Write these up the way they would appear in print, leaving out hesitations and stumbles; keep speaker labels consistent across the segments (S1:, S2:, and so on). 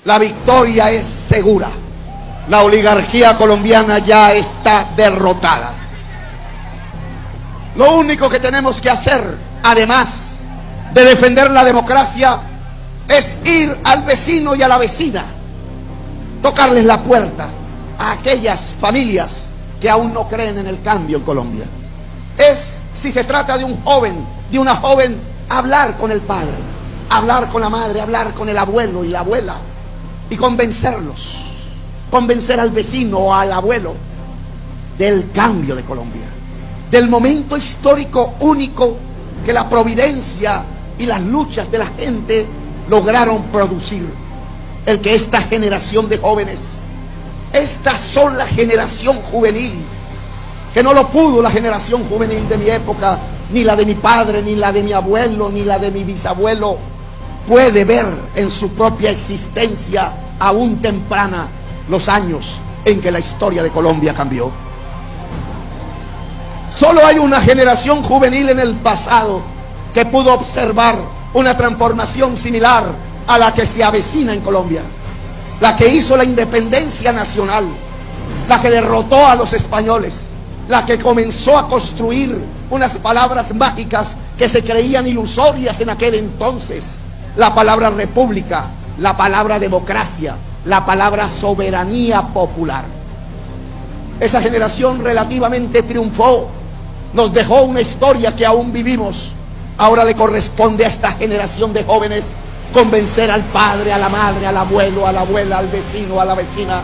S1: La victoria es segura. La oligarquía colombiana ya está derrotada. Lo único que tenemos que hacer, además de defender la democracia, es ir al vecino y a la vecina, tocarles la puerta a aquellas familias que aún no creen en el cambio en Colombia. Es, si se trata de un joven, de una joven, hablar con el padre, hablar con la madre, hablar con el abuelo y la abuela y convencerlos, convencer al vecino o al abuelo del cambio de Colombia, del momento histórico único que la providencia y las luchas de la gente lograron producir. El que esta generación de jóvenes, esta sola generación juvenil, que no lo pudo la generación juvenil de mi época, ni la de mi padre, ni la de mi abuelo, ni la de mi bisabuelo, puede ver en su propia existencia aún temprana los años en que la historia de Colombia cambió. Solo hay una generación juvenil en el pasado que pudo observar una transformación similar a la que se avecina en Colombia, la que hizo la independencia nacional, la que derrotó a los españoles, la que comenzó a construir unas palabras mágicas que se creían ilusorias en aquel entonces: la palabra república, la palabra democracia, la palabra soberanía popular. Esa generación relativamente triunfó, nos dejó una historia que aún vivimos. Ahora le corresponde a esta generación de jóvenes convencer al padre, a la madre, al abuelo, a la abuela, al vecino, a la vecina.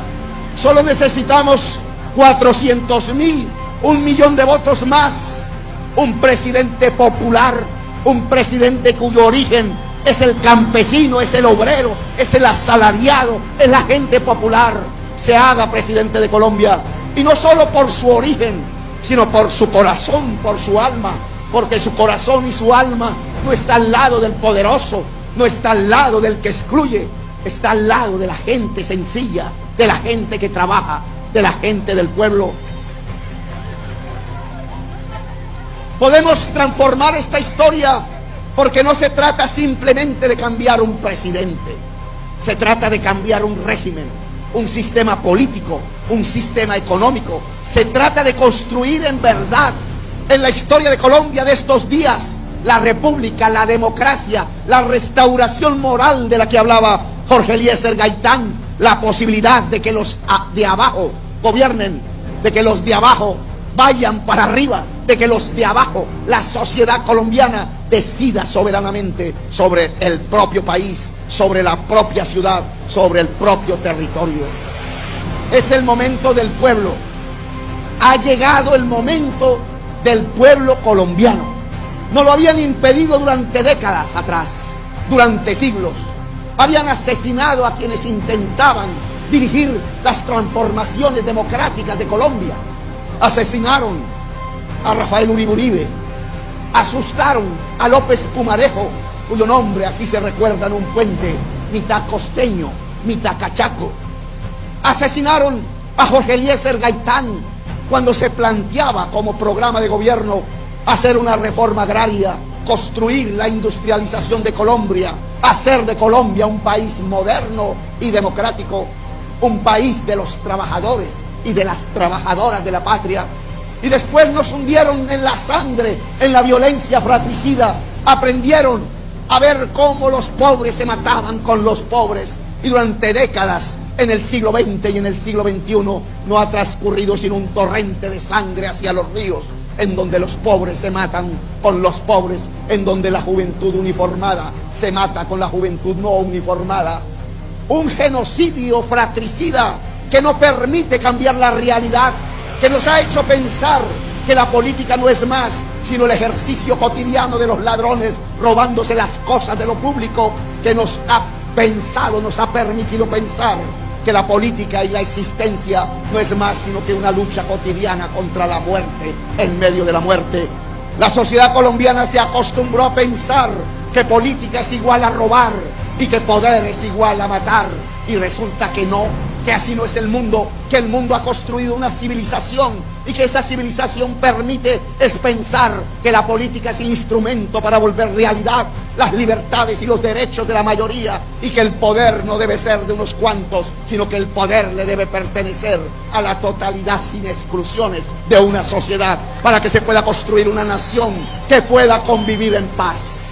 S1: Solo necesitamos 400.000, 1.000.000 de votos más, un presidente popular, un presidente cuyo origen es el campesino, es el obrero, es el asalariado, es la gente popular, se haga presidente de Colombia. Y no solo por su origen, sino por su corazón, por su alma, porque su corazón y su alma no está al lado del poderoso, no está al lado del que excluye, está al lado de la gente sencilla, de la gente que trabaja, de la gente del pueblo. Podemos transformar esta historia porque no se trata simplemente de cambiar un presidente, se trata de cambiar un régimen, un sistema político, un sistema económico. Se trata de construir en verdad, en la historia de Colombia de estos días, la república, la democracia, la restauración moral de la que hablaba Jorge Eliezer Gaitán, la posibilidad de que los de abajo gobiernen, de que los de abajo vayan para arriba, de que los de abajo, la sociedad colombiana, decida soberanamente sobre el propio país, sobre la propia ciudad, sobre el propio territorio. Es el momento del pueblo. Ha llegado el momento del pueblo colombiano. No lo habían impedido durante décadas atrás, durante siglos. Habían asesinado a quienes intentaban dirigir las transformaciones democráticas de Colombia. Asesinaron a Rafael Uribe, asustaron a López Pumarejo, cuyo nombre aquí se recuerda en un puente, mitad costeño, mitad cachaco. Asesinaron a Jorge Eliezer Gaitán cuando se planteaba como programa de gobierno hacer una reforma agraria, construir la industrialización de Colombia, hacer de Colombia un país moderno y democrático, un país de los trabajadores y de las trabajadoras de la patria. Y después nos hundieron en la sangre, en la violencia fratricida. Aprendieron a ver cómo los pobres se mataban con los pobres. Y durante décadas, en el siglo XX y en el siglo XXI, no ha transcurrido sino un torrente de sangre hacia los ríos, en donde los pobres se matan con los pobres, en donde la juventud uniformada se mata con la juventud no uniformada. Un genocidio fratricida que no permite cambiar la realidad, que nos ha hecho pensar que la política no es más sino el ejercicio cotidiano de los ladrones robándose las cosas de lo público, que nos ha permitido pensar que la política y la existencia no es más sino que una lucha cotidiana contra la muerte, en medio de la muerte. La sociedad colombiana se acostumbró a pensar que política es igual a robar y que poder es igual a matar, y resulta que no, que así no es el mundo, que el mundo ha construido una civilización y que esa civilización permite es pensar que la política es el instrumento para volver realidad las libertades y los derechos de la mayoría, y que el poder no debe ser de unos cuantos, sino que el poder le debe pertenecer a la totalidad sin exclusiones de una sociedad, para que se pueda construir una nación que pueda convivir en paz.